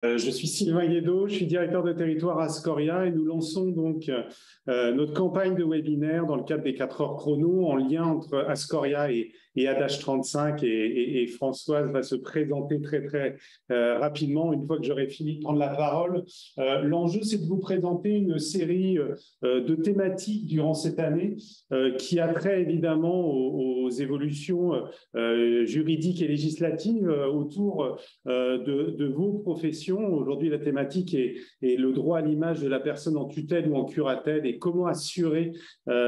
Je suis Sylvain Guédot, je suis directeur de territoire à Scoria et nous lançons donc notre campagne de webinaire dans le cadre des 4 heures chrono en lien entre Ascoria et Adash35 et Françoise va se présenter très rapidement une fois que j'aurai fini de prendre la parole. L'enjeu, c'est de vous présenter une série de thématiques durant cette année qui a trait évidemment aux évolutions juridiques et législatives autour de vos professions. Aujourd'hui, la thématique est le droit à l'image de la personne en tutelle ou en curatelle et comment assurer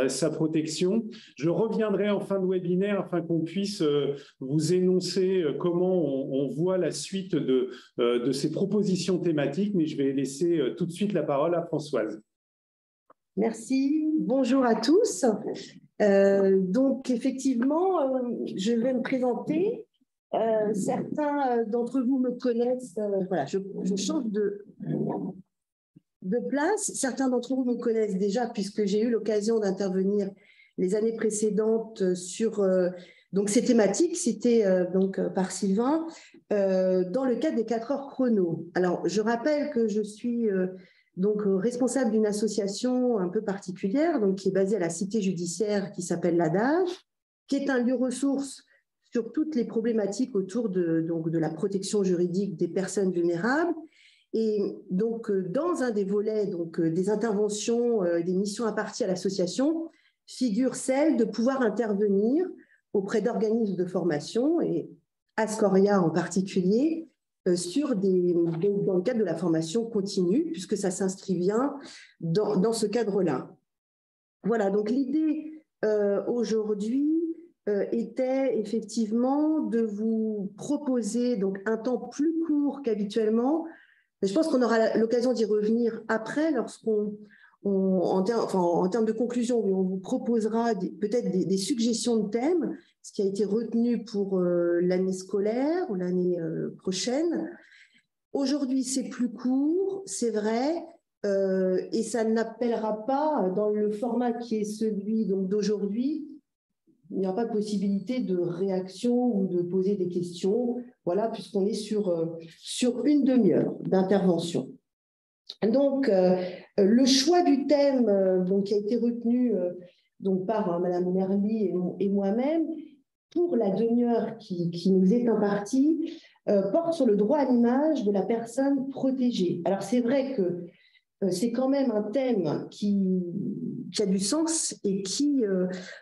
sa protection. Je reviendrai en fin de webinaire afin qu'on puisse vous énoncer comment on voit la suite de ces propositions thématiques, mais je vais laisser tout de suite la parole à Françoise. Merci, bonjour à tous. Donc effectivement, je vais me présenter. Certains d'entre vous me connaissent, voilà, je change de place. Certains d'entre vous me connaissent déjà puisque j'ai eu l'occasion d'intervenir les années précédentes sur donc ces thématiques, citées donc par Sylvain, dans le cadre des 4 heures chrono. Alors, je rappelle que je suis donc responsable d'une association un peu particulière, donc qui est basée à la cité judiciaire qui s'appelle l'ADAGE, qui est un lieu ressource sur toutes les problématiques autour de la protection juridique des personnes vulnérables. Et donc, dans un des volets des interventions, des missions imparties à l'association, figure celle de pouvoir intervenir auprès d'organismes de formation, et Ascoria en particulier, dans le cadre de la formation continue, puisque ça s'inscrit bien dans ce cadre-là. Voilà, donc l'idée aujourd'hui était effectivement de vous proposer donc un temps plus court qu'habituellement. Je pense qu'on aura l'occasion d'y revenir après, lorsqu'on, en termes de conclusion, on vous proposera peut-être des suggestions de thèmes, ce qui a été retenu pour l'année scolaire ou l'année prochaine. Aujourd'hui, c'est plus court, c'est vrai, et ça n'appellera pas, dans le format qui est celui d'aujourd'hui, il n'y a pas de possibilité de réaction ou de poser des questions, voilà, puisqu'on est sur une demi-heure d'intervention. Donc, le choix du thème qui a été retenu par Madame Merly et moi-même, pour la demi-heure qui nous est impartie, porte sur le droit à l'image de la personne protégée. Alors, c'est vrai que c'est quand même un thème qui a du sens et qui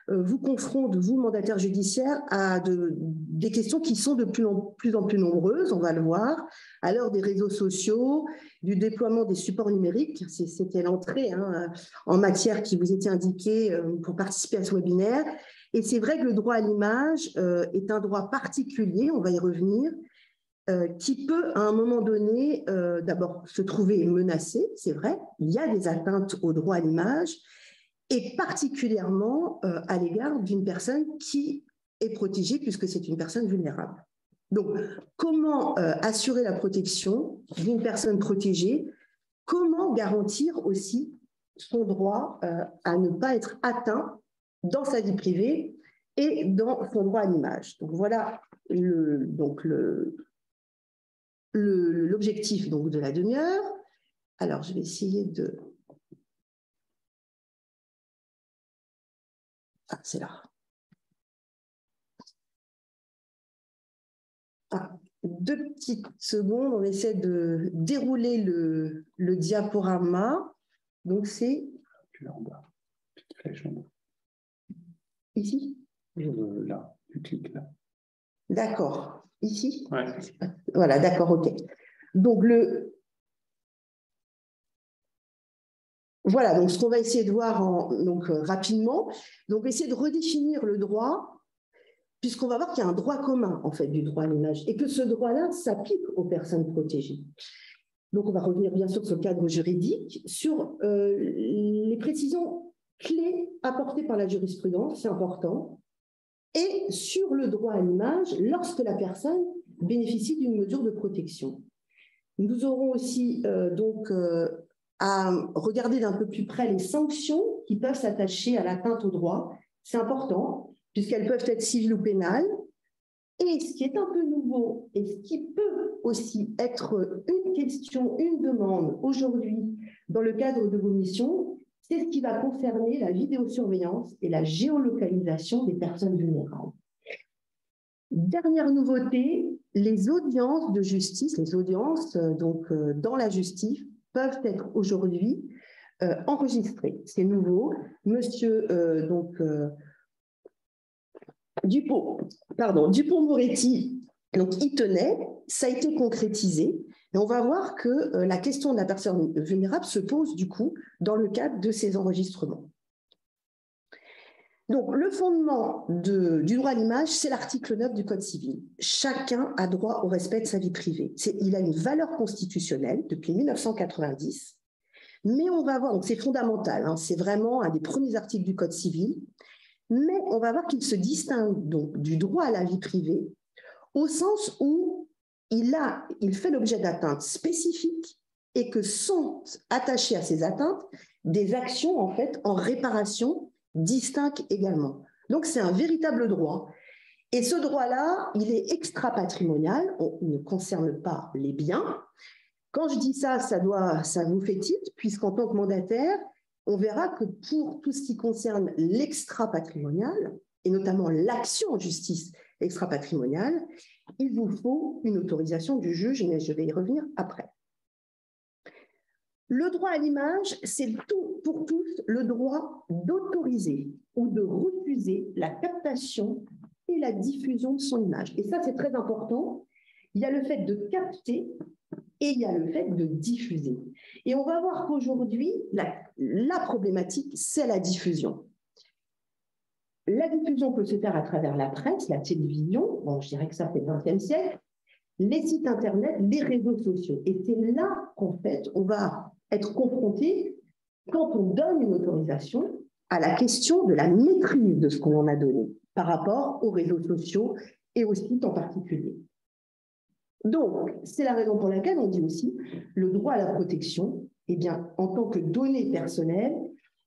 vous confronte, vous, mandataires judiciaires, à des questions qui sont de plus en plus nombreuses, on va le voir, à l'heure des réseaux sociaux, du déploiement des supports numériques. C'était l'entrée en matière qui vous était indiquée pour participer à ce webinaire. Et c'est vrai que le droit à l'image est un droit particulier, on va y revenir, qui peut, à un moment donné, d'abord se trouver menacé, c'est vrai, il y a des atteintes au droit à l'image, et particulièrement à l'égard d'une personne qui est protégée, puisque c'est une personne vulnérable. Donc, comment assurer la protection d'une personne protégée? Comment garantir aussi son droit à ne pas être atteint dans sa vie privée et dans son droit à l'image? Donc, voilà l'objectif de la demi-heure. Alors, je vais essayer de... Ah, c'est là. Ah, 2 petites secondes, on essaie de dérouler le diaporama. Donc, c'est... Là en bas, petite flèche en bas. Ici? Là, tu cliques là. D'accord. Ici? Ouais. Voilà, d'accord, ok. Donc, voilà, donc ce qu'on va essayer de voir rapidement, donc essayer de redéfinir le droit, puisqu'on va voir qu'il y a un droit commun, en fait, du droit à l'image, et que ce droit-là s'applique aux personnes protégées. Donc, on va revenir bien sûr sur le cadre juridique, sur les précisions clés apportées par la jurisprudence, c'est important, et sur le droit à l'image lorsque la personne bénéficie d'une mesure de protection. Nous aurons aussi à regarder d'un peu plus près les sanctions qui peuvent s'attacher à l'atteinte au droit. C'est important, puisqu'elles peuvent être civiles ou pénales. Et ce qui est un peu nouveau, et ce qui peut aussi être une question, une demande aujourd'hui dans le cadre de vos missions, c'est ce qui va concerner la vidéosurveillance et la géolocalisation des personnes vulnérables. Dernière nouveauté, les audiences de justice, les audiences dans la justice peuvent être aujourd'hui enregistrées. C'est nouveau. Monsieur Dupond-Moretti, donc y tenait, ça a été concrétisé. Et on va voir que la question de la personne vulnérable se pose du coup dans le cadre de ces enregistrements. Donc, le fondement du droit à l'image, c'est l'article 9 du Code civil. Chacun a droit au respect de sa vie privée. Il a une valeur constitutionnelle depuis 1990, mais on va voir, donc c'est fondamental, hein, c'est vraiment un des premiers articles du Code civil, mais on va voir qu'il se distingue donc du droit à la vie privée au sens où il fait l'objet d'atteintes spécifiques et que sont attachées à ces atteintes des actions en fait en réparation distinctes également. Donc c'est un véritable droit. Et ce droit-là, il est extra-patrimonial, il ne concerne pas les biens. Quand je dis ça, ça vous fait tilt, puisqu'en tant que mandataire, on verra que pour tout ce qui concerne l'extra-patrimonial, et notamment l'action en justice extra-patrimoniale, il vous faut une autorisation du juge, mais je vais y revenir après. Le droit à l'image, c'est pour tous le droit d'autoriser ou de refuser la captation et la diffusion de son image. Et ça, c'est très important. Il y a le fait de capter et il y a le fait de diffuser. Et on va voir qu'aujourd'hui, la problématique, c'est la diffusion. La diffusion peut se faire à travers la presse, la télévision, bon, je dirais que ça fait le XXe siècle, les sites Internet, les réseaux sociaux. Et c'est là qu'en fait, on va être confronté, quand on donne une autorisation, à la question de la maîtrise de ce qu'on en a donné par rapport aux réseaux sociaux et aux sites en particulier. Donc, c'est la raison pour laquelle on dit aussi le droit à la protection, eh bien, en tant que données personnelles,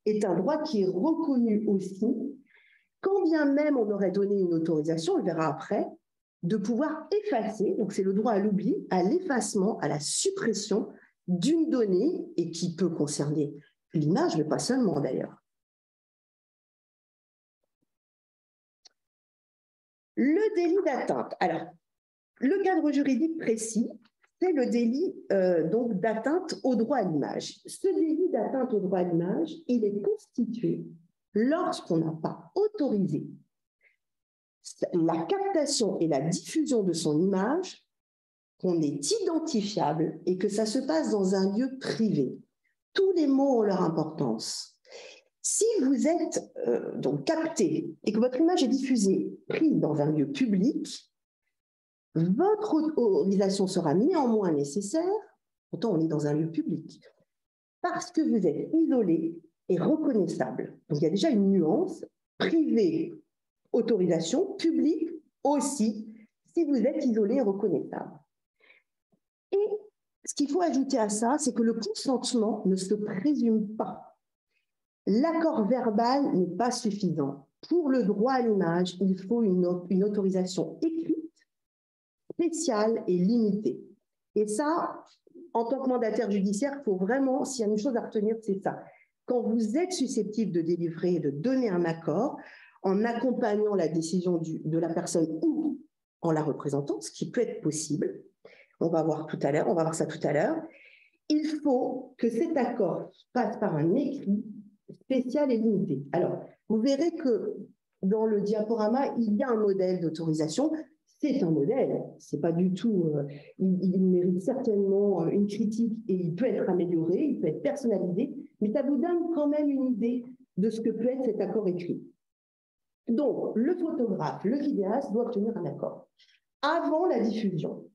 est un droit qui est reconnu aussi, quand bien même on aurait donné une autorisation, on le verra après, de pouvoir effacer, donc c'est le droit à l'oubli, à l'effacement, à la suppression d'une donnée, et qui peut concerner l'image, mais pas seulement d'ailleurs. Le délit d'atteinte. Alors, le cadre juridique précis, c'est le délit donc d'atteinte au droit à l'image. Ce délit d'atteinte au droit à l'image, il est constitué lorsqu'on n'a pas autorisé la captation et la diffusion de son image, qu'on est identifiable et que ça se passe dans un lieu privé. Tous les mots ont leur importance. Si vous êtes donc capté et que votre image est diffusée, prise dans un lieu public, votre autorisation sera néanmoins nécessaire, pourtant on est dans un lieu public, parce que vous êtes isolé et reconnaissable. Donc il y a déjà une nuance, privé, autorisation, publique aussi, si vous êtes isolé et reconnaissable. Et ce qu'il faut ajouter à ça, c'est que le consentement ne se présume pas. L'accord verbal n'est pas suffisant. Pour le droit à l'image, il faut une autorisation écrite, spéciale et limitée. Et ça, en tant que mandataire judiciaire, il faut vraiment, s'il y a une chose à retenir, c'est ça. Quand vous êtes susceptible de délivrer, de donner un accord, en accompagnant la décision de la personne ou en la représentant, ce qui peut être possible, on va voir ça tout à l'heure, il faut que cet accord passe par un écrit spécial et limité. Alors, vous verrez que dans le diaporama, il y a un modèle d'autorisation. C'est un modèle, c'est pas du tout, il mérite certainement une critique et il peut être amélioré, il peut être personnalisé, mais ça vous donne quand même une idée de ce que peut être cet accord écrit. Donc, le photographe, le vidéaste doit obtenir un accord avant la diffusion.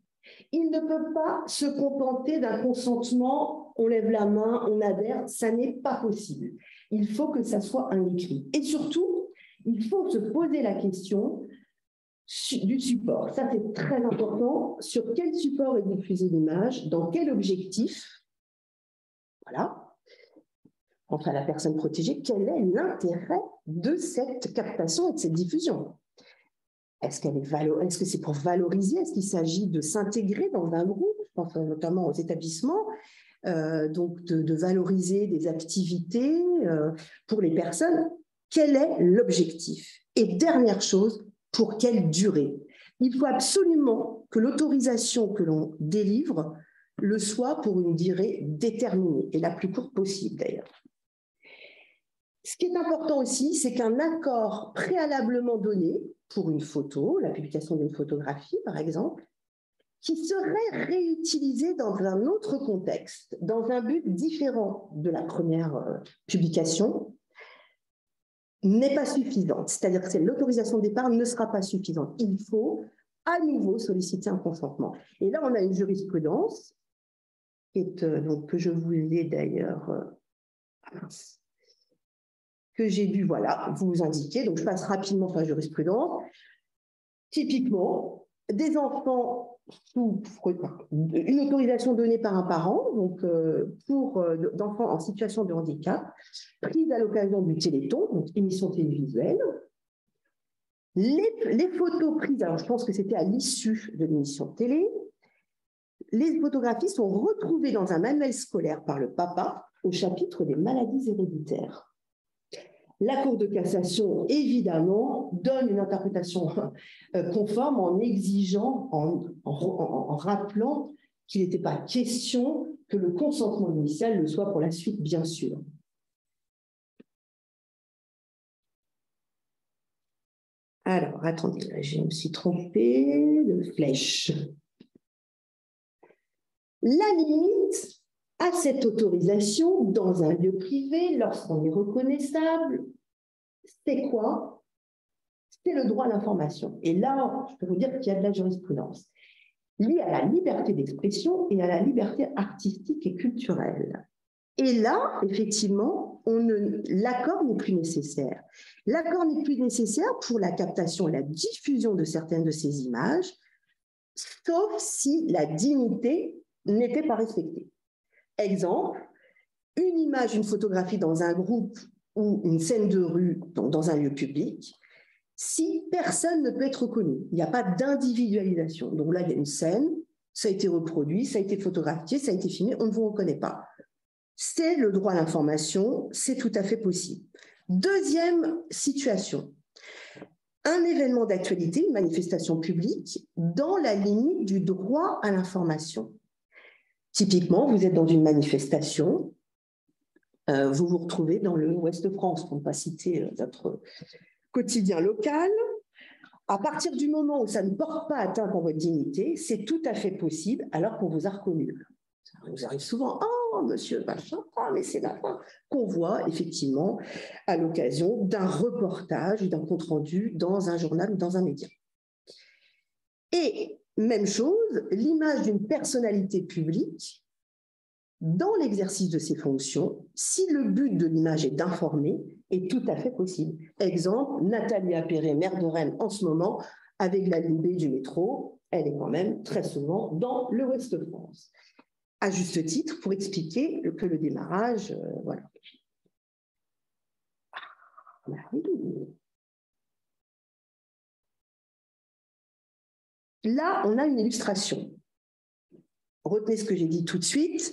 Il ne peut pas se contenter d'un consentement, on lève la main, on adhère, ça n'est pas possible. Il faut que ça soit un écrit. Et surtout, il faut se poser la question du support. Ça, c'est très important. Sur quel support est diffusée l'image? Dans quel objectif? Voilà. Enfin, la personne protégée, quel est l'intérêt de cette captation et de cette diffusion? Est-ce que c'est pour valoriser? Est-ce qu'il s'agit de s'intégrer dans un groupe? Je pense notamment aux établissements, donc de valoriser des activités pour les personnes. Quel est l'objectif? Et dernière chose, pour quelle durée? Il faut absolument que l'autorisation que l'on délivre le soit pour une durée déterminée, et la plus courte possible d'ailleurs. Ce qui est important aussi, c'est qu'un accord préalablement donné pour une photo, la publication d'une photographie par exemple, qui serait réutilisée dans un autre contexte, dans un but différent de la première publication, n'est pas suffisante. C'est-à-dire que l'autorisation de départ ne sera pas suffisante. Il faut à nouveau solliciter un consentement. Et là, on a une jurisprudence donc, que je vous ai d'ailleurs... que j'ai dû, voilà, vous indiquer. Donc, je passe rapidement sur la jurisprudence. Typiquement, des enfants sous une autorisation donnée par un parent, donc pour d'enfants en situation de handicap, prise à l'occasion du Téléthon, donc émission télévisuelle. Les photos prises, alors je pense que c'était à l'issue de l'émission télé, les photographies sont retrouvées dans un manuel scolaire par le papa au chapitre des maladies héréditaires. La Cour de cassation, évidemment, donne une interprétation conforme en exigeant, en rappelant qu'il n'était pas question que le consentement initial le soit pour la suite, bien sûr. Alors, attendez, là, je me suis trompée de flèche. La limite à cette autorisation dans un lieu privé, lorsqu'on est reconnaissable, c'est quoi? C'est le droit à l'information. Et là, je peux vous dire qu'il y a de la jurisprudence liée à la liberté d'expression et à la liberté artistique et culturelle. Et là, effectivement, l'accord n'est plus nécessaire. L'accord n'est plus nécessaire pour la captation et la diffusion de certaines de ces images, sauf si la dignité n'était pas respectée. Exemple, une image, une photographie dans un groupe ou une scène de rue, donc dans un lieu public, si personne ne peut être reconnu, il n'y a pas d'individualisation. Donc là, il y a une scène, ça a été reproduit, ça a été photographié, ça a été filmé, on ne vous reconnaît pas. C'est le droit à l'information, c'est tout à fait possible. Deuxième situation, un événement d'actualité, une manifestation publique, dans la limite du droit à l'information. Typiquement, vous êtes dans une manifestation, vous vous retrouvez dans le Ouest de France, pour ne pas citer notre quotidien local. À partir du moment où ça ne porte pas atteinte à votre dignité, c'est tout à fait possible alors qu'on vous a reconnu. Ça nous arrive souvent, oh monsieur machin, mais c'est la fin, qu'on voit effectivement à l'occasion d'un reportage ou d'un compte-rendu dans un journal ou dans un média. Et même chose, l'image d'une personnalité publique dans l'exercice de ses fonctions, si le but de l'image est d'informer, est tout à fait possible. Exemple, Nathalie Appéré, maire de Rennes en ce moment, avec la ligne B du métro, elle est quand même très souvent dans le Ouest de France. À juste titre, pour expliquer que le démarrage, voilà. Là, on a une illustration. Retenez ce que j'ai dit tout de suite.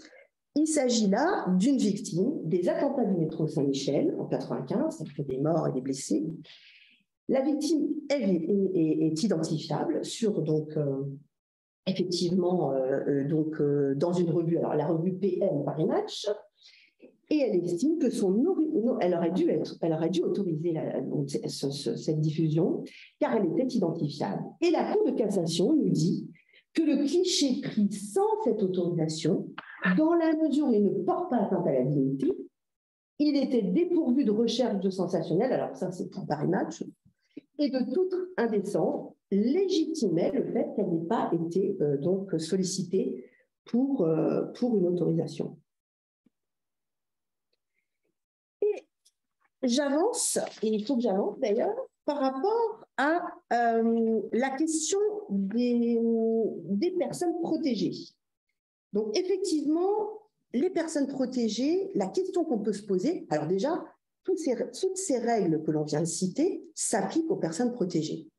Il s'agit là d'une victime des attentats du métro Saint-Michel en 1995, ça fait des morts et des blessés. La victime est identifiable sur, donc, effectivement, dans une revue, alors la revue PM Paris Match, et elle estime que elle aurait dû autoriser cette diffusion, car elle était identifiable. Et la Cour de cassation nous dit que le cliché pris sans cette autorisation, dans la mesure où il ne porte pas atteinte à la dignité, il était dépourvu de recherche de sensationnel, alors ça c'est pour Paris Match, et de toute indécence, légitimait le fait qu'elle n'ait pas été donc sollicitée pour une autorisation. Et j'avance, et il faut que j'avance d'ailleurs, par rapport à la question des personnes protégées. Donc, effectivement, les personnes protégées, la question qu'on peut se poser, alors déjà, toutes ces règles que l'on vient de citer s'appliquent aux personnes protégées.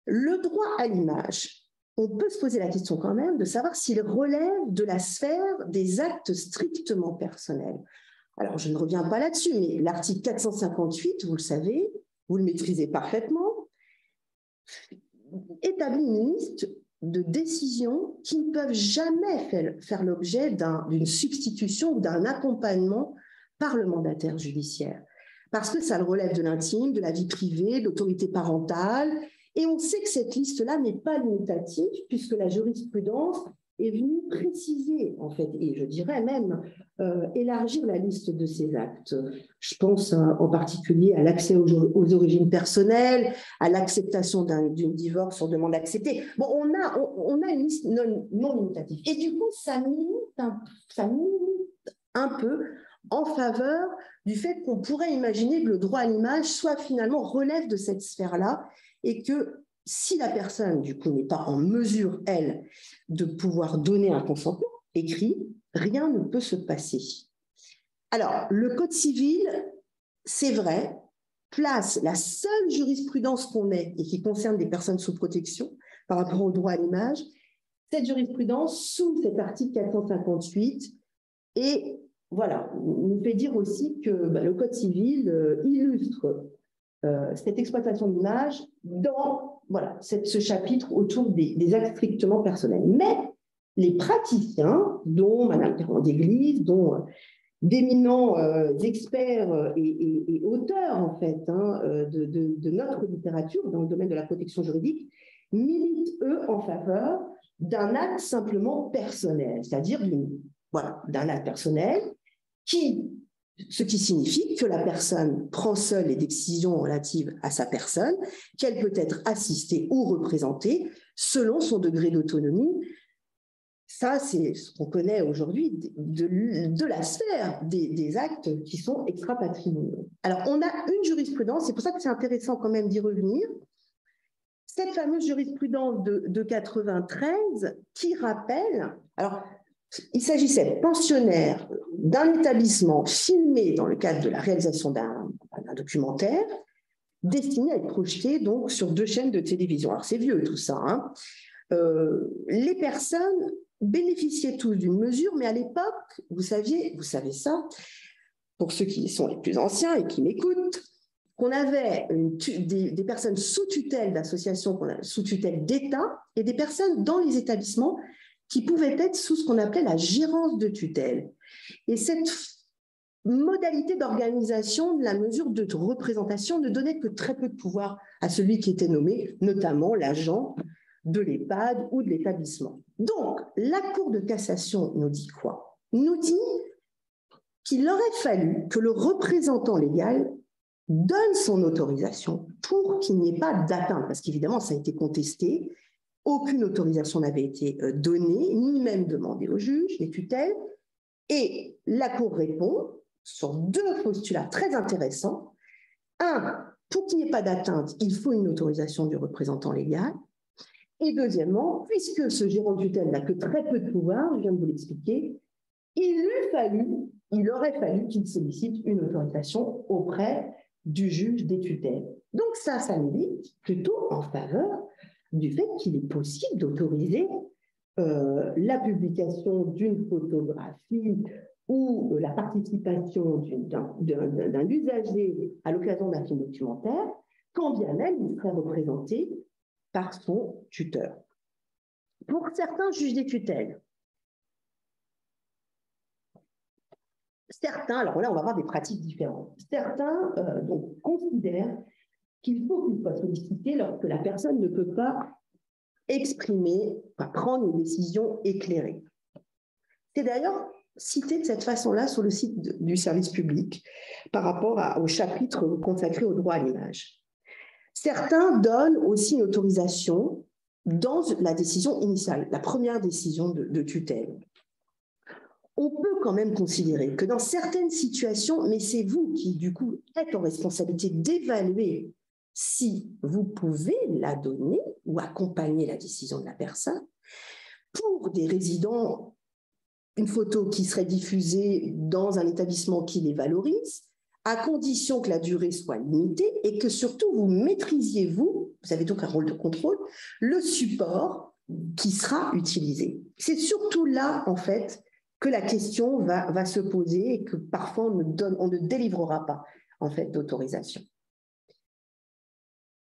Le droit à l'image, on peut se poser la question quand même de savoir s'il relève de la sphère des actes strictement personnels. Alors, je ne reviens pas là-dessus, mais l'article 458, vous le savez, vous le maîtrisez parfaitement, établit une liste de décisions qui ne peuvent jamais faire l'objet d'une substitution ou d'un accompagnement par le mandataire judiciaire. Parce que ça relève de l'intime, de la vie privée, de l'autorité parentale. Et on sait que cette liste-là n'est pas limitative, puisque la jurisprudence est venue préciser, en fait, et je dirais même élargir la liste de ces actes. Je pense en particulier à l'accès aux origines personnelles, à l'acceptation d'un divorce sur demande acceptée. Bon, on a une liste non limitative. Et du coup, ça milite un peu en faveur du fait qu'on pourrait imaginer que le droit à l'image soit finalement relève de cette sphère-là, et que si la personne, du coup, n'est pas en mesure, elle, de pouvoir donner un consentement écrit, rien ne peut se passer. Alors, le Code civil, c'est vrai, place la seule jurisprudence qu'on ait et qui concerne des personnes sous protection par rapport au droit à l'image, cette jurisprudence sous cet article 458, et voilà, nous fait dire aussi que le Code civil illustre cette exploitation de l'image dans ce chapitre autour des actes strictement personnels. Mais les praticiens, dont Mme Ferrand-d'Église, dont d'éminents experts et auteurs en fait de notre littérature dans le domaine de la protection juridique, militent eux en faveur d'un acte simplement personnel, c'est-à-dire d'un acte personnel ce qui signifie que la personne prend seule les décisions relatives à sa personne, qu'elle peut être assistée ou représentée selon son degré d'autonomie. Ça, c'est ce qu'on connaît aujourd'hui de la sphère des actes qui sont extra-patrimoniaux. Alors, on a une jurisprudence, c'est pour ça que c'est intéressant quand même d'y revenir, cette fameuse jurisprudence de 93 qui rappelle... Alors, il s'agissait de pensionnaires d'un établissement filmé dans le cadre de la réalisation d'un documentaire destiné à être projeté donc sur 2 chaînes de télévision. Alors c'est vieux tout ça. Hein. Les personnes bénéficiaient tous d'une mesure, mais à l'époque, vous savez ça, pour ceux qui sont les plus anciens et qui m'écoutent, qu'on avait des personnes sous tutelle d'associations, sous tutelle d'État, et des personnes dans les établissements qui pouvaient être sous ce qu'on appelait la gérance de tutelle. Et cette modalité d'organisation de la mesure de représentation ne donnait que très peu de pouvoir à celui qui était nommé, notamment l'agent de l'EHPAD ou de l'établissement. Donc, la Cour de cassation nous dit quoi? Nous dit qu'il aurait fallu que le représentant légal donne son autorisation pour qu'il n'y ait pas d'atteinte, parce qu'évidemment, ça a été contesté. Aucune autorisation n'avait été donnée, ni même demandée au juge, les tutelles. Et la Cour répond sur 2 postulats très intéressants. 1, pour qu'il n'y ait pas d'atteinte, il faut une autorisation du représentant légal. Et deuxièmement, puisque ce gérant de tutelle n'a que très peu de pouvoir, je viens de vous l'expliquer, il aurait fallu qu'il sollicite une autorisation auprès du juge des tutelles. Donc ça milite plutôt en faveur du fait qu'il est possible d'autoriser la publication d'une photographie ou la participation d'un usager à l'occasion d'un film documentaire, quand bien même il serait représenté par son tuteur. Pour certains juges des tutelles, alors là on va avoir des pratiques différentes, certains donc, considèrent qu'il faut qu'il soit sollicité lorsque la personne ne peut pas prendre une décision éclairée. C'est d'ailleurs cité de cette façon-là sur le site du service public par rapport au chapitre consacré au droit à l'image. Certains donnent aussi une autorisation dans la décision initiale, la première décision de tutelle. On peut quand même considérer que dans certaines situations, mais c'est vous qui, du coup, êtes en responsabilité d'évaluer si vous pouvez la donner ou accompagner la décision de la personne. Pour des résidents, une photo qui serait diffusée dans un établissement qui les valorise, à condition que la durée soit limitée et que surtout vous maîtrisiez, vous, vous avez donc un rôle de contrôle, le support qui sera utilisé. C'est surtout là, en fait, que la question va se poser et que parfois on ne délivrera pas, en fait, d'autorisation.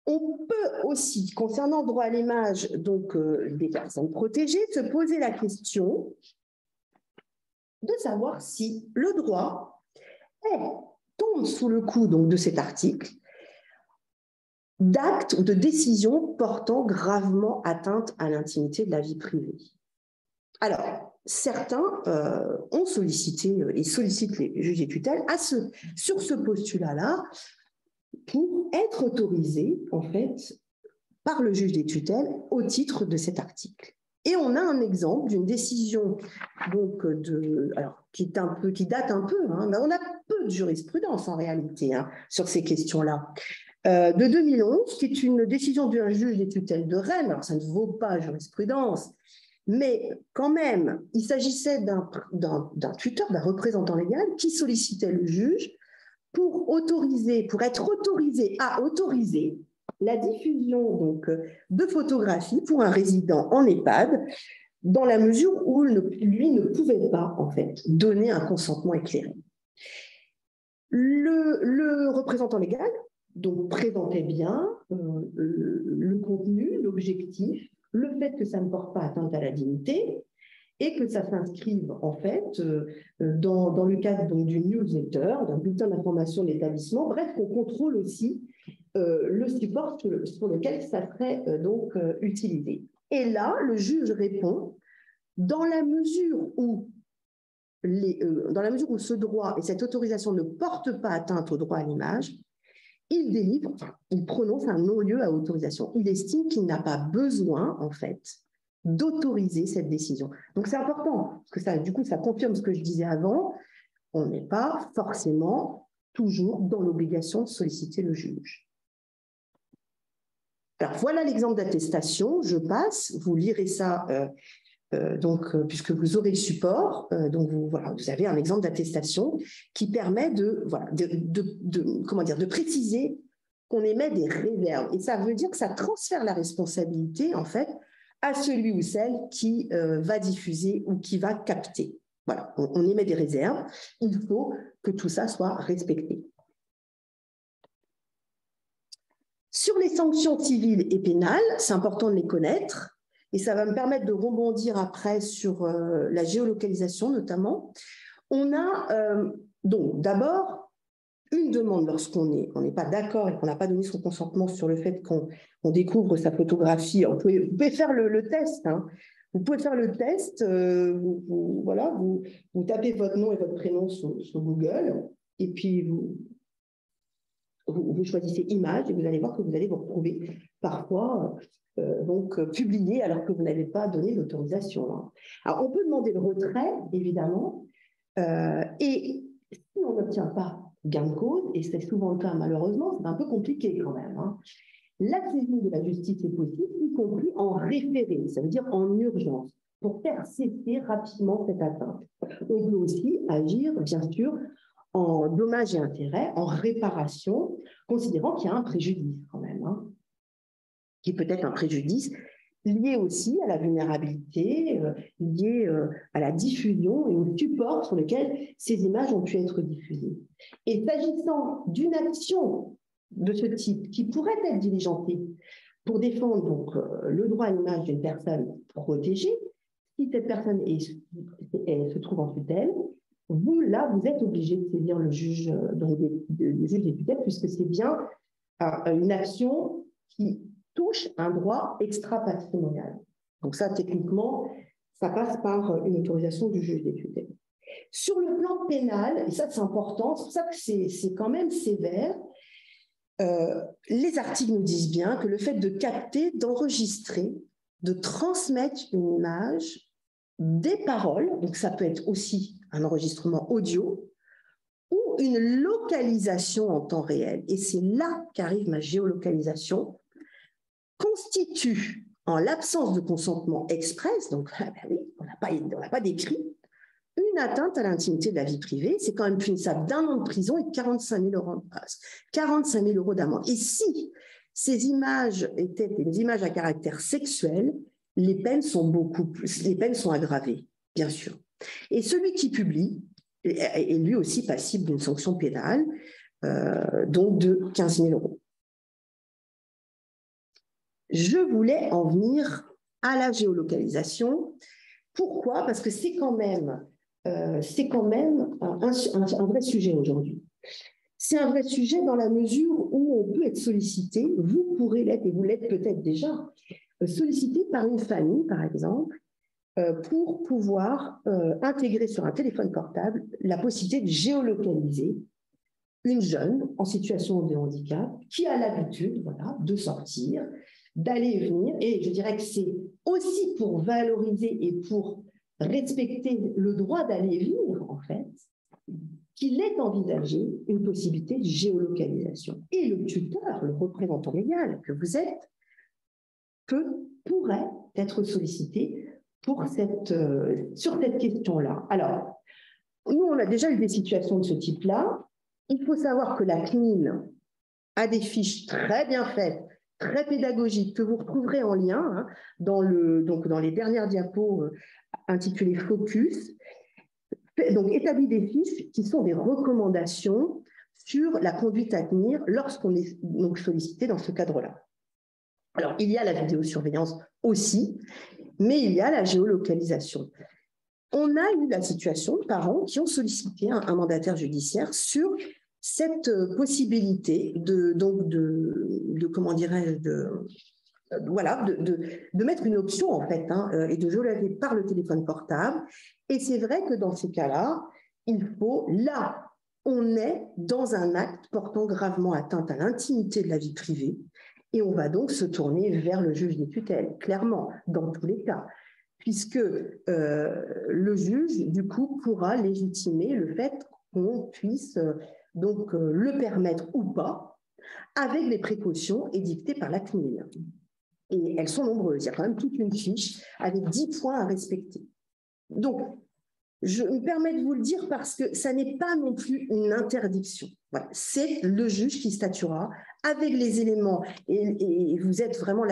On peut aussi, concernant le droit à l'image donc des personnes protégées, se poser la question de savoir si le droit tombe sous le coup donc, de cet article d'actes ou de décisions portant gravement atteinte à l'intimité de la vie privée. Alors, certains ont sollicité et sollicitent les juges des tutelles sur ce postulat-là pour être autorisés, en fait, par le juge des tutelles au titre de cet article. Et on a un exemple d'une décision donc qui date un peu, hein, mais on a peu de jurisprudence en réalité hein, sur ces questions-là. De 2011, qui est une décision d'un juge des tutelles de Rennes. Alors, ça ne vaut pas jurisprudence, mais quand même, il s'agissait d'un tuteur, d'un représentant légal qui sollicitait le juge pour être autorisé à autoriser la diffusion donc, de photographies pour un résident en EHPAD, dans la mesure où lui ne pouvait pas, en fait, donner un consentement éclairé. Le représentant légal donc, présentait bien le contenu, l'objectif, le fait que ça ne porte pas atteinte à la dignité et que ça s'inscrive, en fait, dans le cadre donc, d'une newsletter, d'un bulletin d'information de l'établissement, bref, qu'on contrôle aussi le support sur lequel ça serait donc utilisé. Et là, le juge répond, dans la mesure où ce droit et cette autorisation ne portent pas atteinte au droit à l'image, il prononce un non-lieu à autorisation. Il estime qu'il n'a pas besoin, en fait, d'autoriser cette décision. Donc c'est important, parce que du coup, ça confirme ce que je disais avant, on n'est pas forcément toujours dans l'obligation de solliciter le juge. Alors voilà l'exemple d'attestation, je passe, vous lirez ça puisque vous aurez le support, donc vous avez un exemple d'attestation qui permet de préciser qu'on émet des réserves. Et ça veut dire que ça transfère la responsabilité, en fait, à celui ou celle qui va diffuser ou qui va capter. Voilà, on émet des réserves, il faut que tout ça soit respecté. Sur les sanctions civiles et pénales, c'est important de les connaître. Et ça va me permettre de rebondir après sur la géolocalisation notamment. On a donc d'abord une demande lorsqu'on n'est pas d'accord et qu'on n'a pas donné son consentement sur le fait qu'on découvre sa photographie. Vous pouvez faire le test. Hein. Vous pouvez faire le test, vous tapez votre nom et votre prénom sur Google et puis vous choisissez image et vous allez voir que vous allez vous retrouver parfois publié alors que vous n'avez pas donné l'autorisation. Hein. Alors, on peut demander le retrait, évidemment, et si on n'obtient pas gain de cause, et c'est souvent le cas malheureusement, c'est un peu compliqué quand même, hein, la saisie de la justice est possible, y compris en référé, ça veut dire en urgence, pour faire cesser rapidement cette atteinte. On peut aussi agir, bien sûr, en dommages et intérêts, en réparation, considérant qu'il y a un préjudice quand même, hein, qui peut être un préjudice lié aussi à la vulnérabilité, lié à la diffusion et au support sur lequel ces images ont pu être diffusées. Et s'agissant d'une action de ce type qui pourrait être diligentée pour défendre donc, le droit à l'image d'une personne protégée, si cette personne se trouve en tutelle, vous êtes obligé de saisir le juge, le juge des tutelles, puisque c'est bien une action qui touche un droit extra-patrimonial. Donc ça, techniquement, ça passe par une autorisation du juge des tutelles. Sur le plan pénal, et ça c'est important, c'est pour ça que c'est quand même sévère, les articles nous disent bien que le fait de capter, d'enregistrer, de transmettre une image, des paroles, donc ça peut être aussi un enregistrement audio, ou une localisation en temps réel, et c'est là qu'arrive ma géolocalisation, constitue, en l'absence de consentement express, donc oui, on n'a pas d'écrit, une atteinte à l'intimité de la vie privée. C'est quand même punissable d'1 an de prison et de 45 000 € de passe, 45 000 € d'amende. Et si ces images étaient des images à caractère sexuel, les peines sont aggravées, bien sûr. Et celui qui publie est lui aussi passible d'une sanction pénale, donc de 15 000 €. Je voulais en venir à la géolocalisation. Pourquoi? Parce que c'est quand même un vrai sujet aujourd'hui. C'est un vrai sujet dans la mesure où on peut être sollicité, vous pourrez l'être, et vous l'êtes peut-être déjà, sollicité par une famille, par exemple, pour pouvoir intégrer sur un téléphone portable la possibilité de géolocaliser une jeune en situation de handicap qui a l'habitude, voilà, de sortir, d'aller et venir. Et je dirais que c'est aussi pour valoriser et pour respecter le droit d'aller et venir, en fait, qu'il est envisagé une possibilité de géolocalisation. Et le tuteur, le représentant légal que vous êtes, pourrait être sollicité sur cette question-là. Alors, nous, on a déjà eu des situations de ce type-là. Il faut savoir que la CNIL a des fiches très bien faites, très pédagogiques, que vous retrouverez en lien hein, dans les dernières diapos intitulées Focus. Donc, établit des fiches qui sont des recommandations sur la conduite à tenir lorsqu'on est donc sollicité dans ce cadre-là. Alors, il y a la vidéosurveillance aussi, mais il y a la géolocalisation. On a eu la situation de parents qui ont sollicité un mandataire judiciaire sur cette possibilité de mettre une option en fait et de géolocaliser par le téléphone portable. Et c'est vrai que dans ces cas-là, on est dans un acte portant gravement atteinte à l'intimité de la vie privée et on va donc se tourner vers le juge des tutelles, clairement, dans tous les cas, puisque le juge, du coup, pourra légitimer le fait qu'on puisse le permettre ou pas, avec les précautions édictées par la CNIL. Et elles sont nombreuses, il y a quand même toute une fiche avec 10 points à respecter. Donc, je me permets de vous le dire parce que ça n'est pas non plus une interdiction. Voilà. C'est le juge qui statuera avec les éléments, et vous êtes vraiment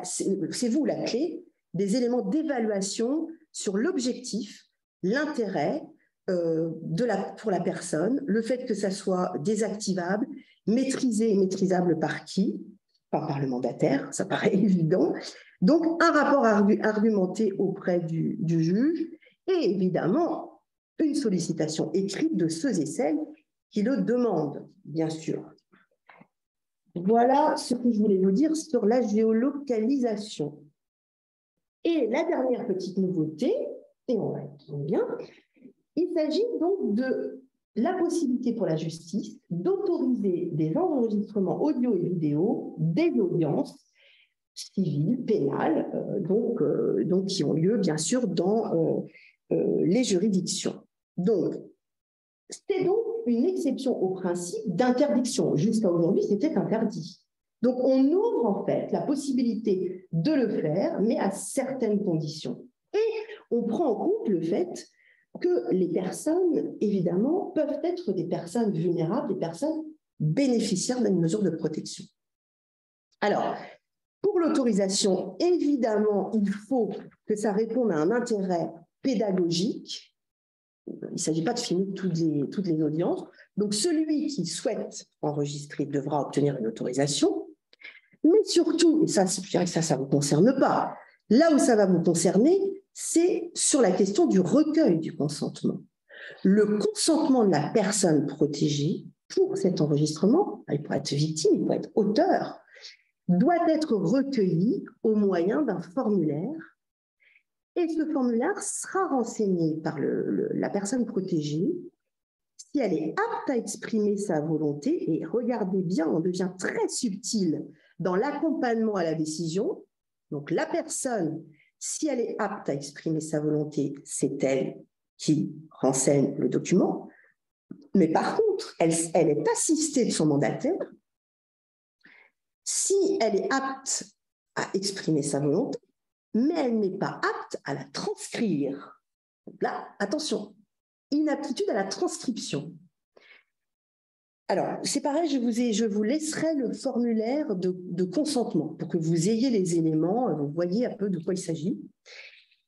c'est vous la clé, des éléments d'évaluation sur l'objectif, l'intérêt pour la personne, le fait que ça soit désactivable, maîtrisé et maîtrisable par qui? Pas par le mandataire, ça paraît évident. Donc, un rapport argumenté auprès du juge et évidemment une sollicitation écrite de ceux et celles qui le demandent, bien sûr. Voilà ce que je voulais vous dire sur la géolocalisation. Et la dernière petite nouveauté, et on va être bien, il s'agit donc de la possibilité pour la justice d'autoriser des enregistrements audio et vidéo des audiences civiles, pénales, donc qui ont lieu bien sûr dans les juridictions. Donc, c'est donc une exception au principe d'interdiction. Jusqu'à aujourd'hui, c'était interdit. Donc, on ouvre en fait la possibilité de le faire, mais à certaines conditions. Et on prend en compte le fait que les personnes, évidemment, peuvent être des personnes vulnérables, des personnes bénéficiaires d'une mesure de protection. Alors, pour l'autorisation, évidemment, il faut que ça réponde à un intérêt pédagogique. Il ne s'agit pas de filmer toutes les audiences. Donc, celui qui souhaite enregistrer devra obtenir une autorisation. Mais surtout, et ça, je dirais que ça ne vous concerne pas, là où ça va vous concerner, c'est sur la question du recueil du consentement. Le consentement de la personne protégée pour cet enregistrement, il pourrait être victime, il pourrait être auteur, doit être recueilli au moyen d'un formulaire. Et ce formulaire sera renseigné par la personne protégée si elle est apte à exprimer sa volonté. Et regardez bien, on devient très subtil dans l'accompagnement à la décision. Donc la personne, si elle est apte à exprimer sa volonté, c'est elle qui renseigne le document. Mais par contre, elle est assistée de son mandataire. Si elle est apte à exprimer sa volonté, mais elle n'est pas apte à la transcrire. Donc là, attention, inaptitude à la transcription. Alors, c'est pareil, je vous laisserai le formulaire de consentement pour que vous ayez les éléments, vous voyez un peu de quoi il s'agit.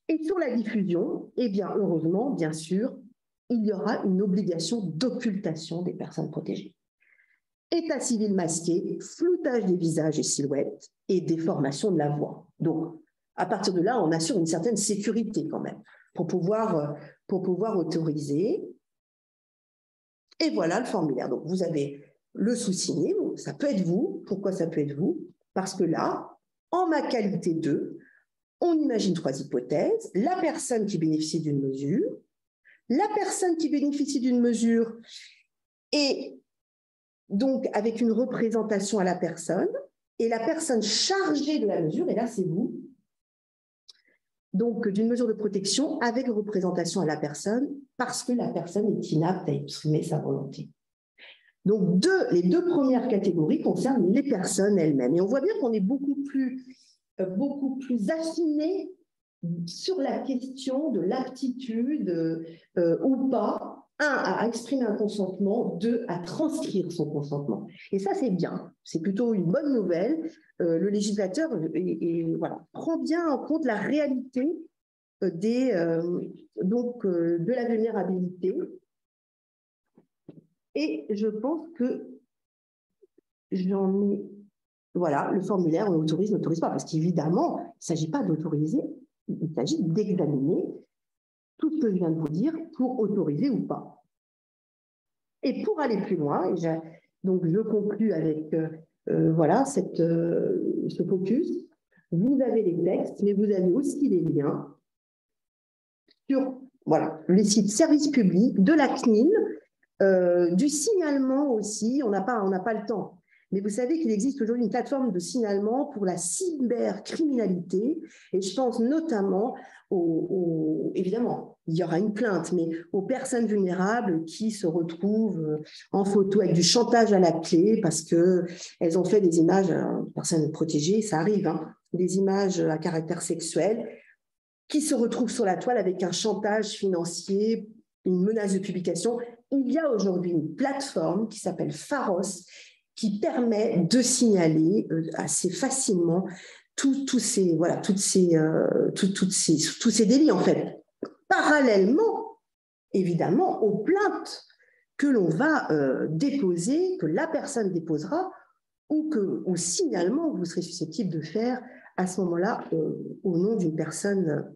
Et sur la diffusion, eh bien, heureusement, bien sûr, il y aura une obligation d'occultation des personnes protégées. État civil masqué, floutage des visages et silhouettes et déformation de la voix. Donc, à partir de là, on assure une certaine sécurité quand même pour pouvoir autoriser. Et voilà le formulaire. Donc, vous avez le sous-signé, ça peut être vous. Pourquoi ça peut être vous? Parce que là, en ma qualité de, on imagine 3 hypothèses. La personne qui bénéficie d'une mesure, la personne qui bénéficie d'une mesure et donc avec une représentation à la personne, et la personne chargée de la mesure, et là c'est vous, donc d'une mesure de protection avec représentation à la personne, parce que la personne est inapte à exprimer sa volonté. Donc les 2 premières catégories concernent les personnes elles-mêmes. Et on voit bien qu'on est beaucoup plus affiné sur la question de l'aptitude ou pas, 1, à exprimer un consentement, 2, à transcrire son consentement. Et ça, c'est bien. C'est plutôt une bonne nouvelle. Le législateur voilà, prend bien en compte la réalité de la vulnérabilité. Et je pense que j'en ai... Voilà, le formulaire, on autorise, n'autorise pas, parce qu'évidemment, il ne s'agit pas d'autoriser, il s'agit d'examiner tout ce que je viens de vous dire pour autoriser ou pas. Et pour aller plus loin, donc je conclus avec voilà, ce focus. Vous avez les textes, mais vous avez aussi les liens sur voilà, les sites services publics, de la CNIL, du signalement aussi, on n'a pas le temps. Mais vous savez qu'il existe aujourd'hui une plateforme de signalement pour la cybercriminalité, et je pense notamment évidemment, il y aura une plainte, mais aux personnes vulnérables qui se retrouvent en photo avec du chantage à la clé parce qu'elles ont fait des images, personnes protégées, ça arrive, hein, des images à caractère sexuel, qui se retrouvent sur la toile avec un chantage financier, une menace de publication. Il y a aujourd'hui une plateforme qui s'appelle Pharos qui permet de signaler assez facilement tous ces délits, en fait. Parallèlement, évidemment, aux plaintes que l'on va déposer, que la personne déposera, ou au signalement que vous serez susceptible de faire à ce moment-là au nom d'une personne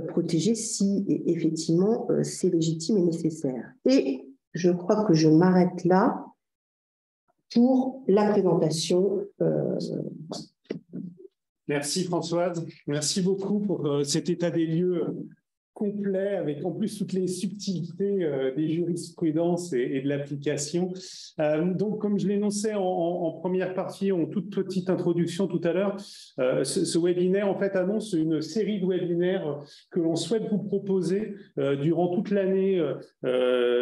protégée, si effectivement c'est légitime et nécessaire. Et je crois que je m'arrête là pour la présentation. Merci Françoise, merci beaucoup pour cet état des lieux complet, avec en plus toutes les subtilités des jurisprudences et de l'application. Donc, comme je l'énonçais en première partie, en toute petite introduction tout à l'heure, ce webinaire, en fait, annonce une série de webinaires que l'on souhaite vous proposer durant toute l'année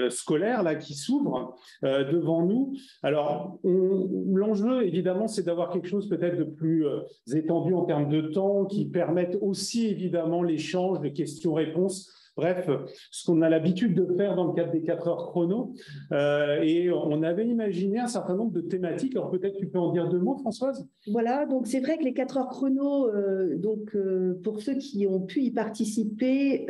scolaire là, qui s'ouvre devant nous. Alors, l'enjeu, évidemment, c'est d'avoir quelque chose peut-être de plus étendu en termes de temps, qui permette aussi, évidemment, l'échange de questions-réponses. Bref, ce qu'on a l'habitude de faire dans le cadre des 4 heures chrono. Et on avait imaginé un certain nombre de thématiques. Alors peut-être tu peux en dire 2 mots, Françoise? Voilà, donc c'est vrai que les 4 heures chrono, pour ceux qui ont pu y participer,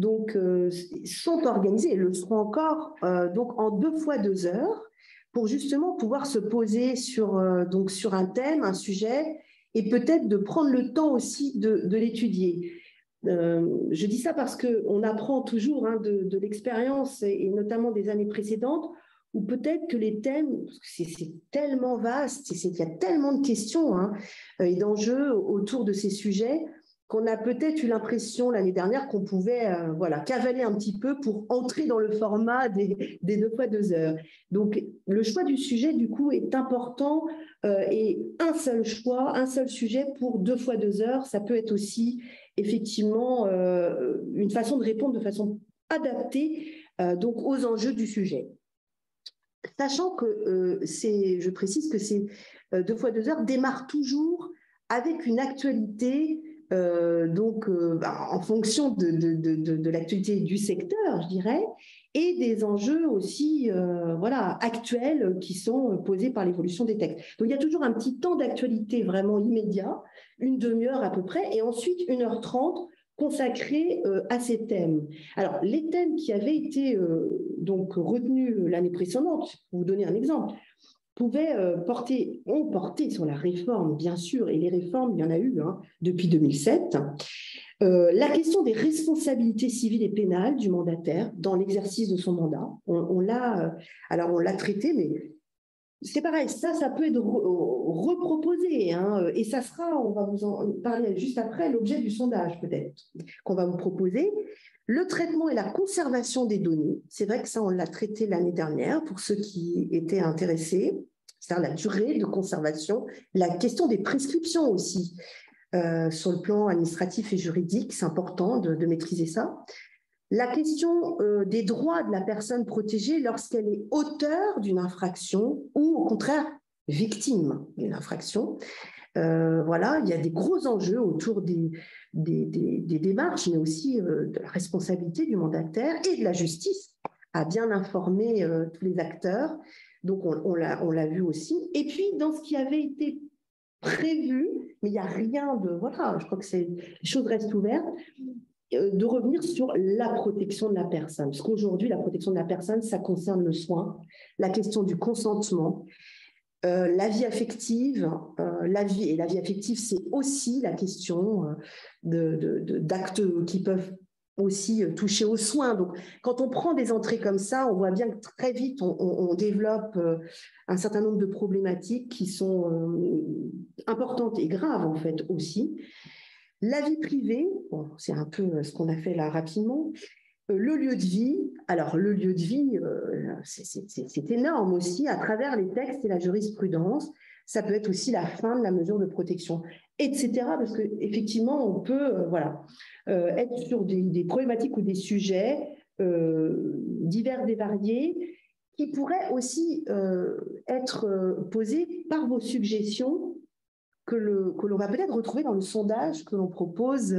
sont organisés et le seront encore donc en 2 fois 2 heures pour justement pouvoir se poser sur un thème, un sujet, et peut-être de prendre le temps aussi de l'étudier. Je dis ça parce qu'on apprend toujours de l'expérience et notamment des années précédentes où peut-être que les thèmes, c'est tellement vaste, il y a tellement de questions et d'enjeux autour de ces sujets qu'on a peut-être eu l'impression l'année dernière qu'on pouvait cavaler un petit peu pour entrer dans le format des 2 fois 2 heures. Donc le choix du sujet du coup est important et un seul choix, un seul sujet pour 2 fois 2 heures, ça peut être aussi effectivement une façon de répondre de façon adaptée donc aux enjeux du sujet. Sachant que je précise que ces 2 fois 2 heures démarrent toujours avec une actualité en fonction de l'actualité du secteur, je dirais, et des enjeux aussi actuels qui sont posés par l'évolution des textes. Donc il y a toujours un petit temps d'actualité vraiment immédiat, une demi-heure à peu près, et ensuite 1h30 consacrée à ces thèmes. Alors les thèmes qui avaient été donc retenus l'année précédente, pour vous donner un exemple, ont porté sur la réforme, bien sûr, et les réformes, il y en a eu depuis 2007. La question des responsabilités civiles et pénales du mandataire dans l'exercice de son mandat, on l'a traité, mais c'est pareil, ça peut être reproposé, et ça sera, on va vous en parler juste après, l'objet du sondage peut-être qu'on va vous proposer. Le traitement et la conservation des données, c'est vrai que ça, on l'a traité l'année dernière pour ceux qui étaient intéressés, c'est-à-dire la durée de conservation, la question des prescriptions aussi, sur le plan administratif et juridique, c'est important de maîtriser ça. La question des droits de la personne protégée lorsqu'elle est auteure d'une infraction ou au contraire victime d'une infraction. Il y a des gros enjeux autour des démarches, mais aussi de la responsabilité du mandataire et de la justice à bien informer tous les acteurs. Donc, on l'a vu aussi. Et puis, dans ce qui avait été prévu, mais il n'y a rien de... Voilà, je crois que les choses restent ouvertes, de revenir sur la protection de la personne. Parce qu'aujourd'hui, la protection de la personne, ça concerne le soin, la question du consentement, la vie affective, la vie affective, c'est aussi la question d'actes qui peuvent aussi toucher aux soins. Donc, quand on prend des entrées comme ça, on voit bien que très vite, on développe un certain nombre de problématiques qui sont importantes et graves, en fait, aussi. La vie privée, bon, c'est un peu ce qu'on a fait là rapidement. Le lieu de vie, alors le lieu de vie, c'est énorme aussi à travers les textes et la jurisprudence. Ça peut être aussi la fin de la mesure de protection, etc. Parce qu'effectivement, on peut être sur des problématiques ou des sujets divers et variés qui pourraient aussi être posés par vos suggestions que l'on va peut-être retrouver dans le sondage que l'on propose,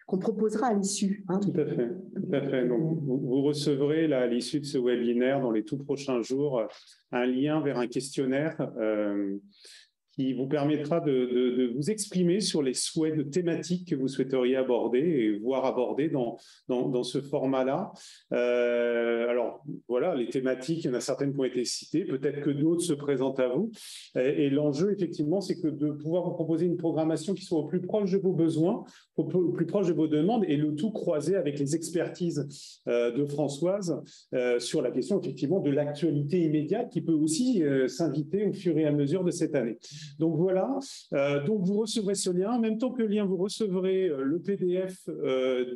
qu'on proposera à l'issue. Tout à fait, tout à fait. Donc, vous recevrez là, à l'issue de ce webinaire, dans les tout prochains jours, un lien vers un questionnaire qui vous permettra de vous exprimer sur les souhaits de thématiques que vous souhaiteriez aborder et voir aborder dans ce format-là. Alors, voilà, les thématiques, il y en a certaines qui ont été citées, peut-être que d'autres se présentent à vous. Et l'enjeu, effectivement, c'est que de pouvoir vous proposer une programmation qui soit au plus proche de vos besoins, au plus proche de vos demandes, et le tout croisé avec les expertises de Françoise sur la question, effectivement, de l'actualité immédiate qui peut aussi s'inviter au fur et à mesure de cette année. Donc voilà, donc vous recevrez ce lien. En même temps que le lien, vous recevrez le PDF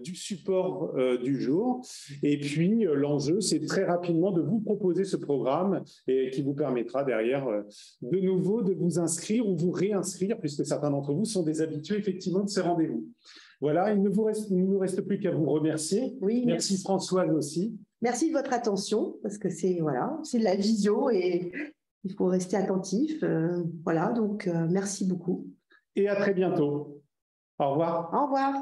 du support du jour. Et puis l'enjeu, c'est très rapidement de vous proposer ce programme et qui vous permettra derrière de nouveau de vous inscrire ou vous réinscrire, puisque certains d'entre vous sont des habitués effectivement de ces rendez-vous. Voilà, il ne nous reste plus qu'à vous remercier. Oui, merci Françoise aussi. Merci de votre attention, parce que c'est de la visio et il faut rester attentif. Donc merci beaucoup. Et à très bientôt. Au revoir. Au revoir.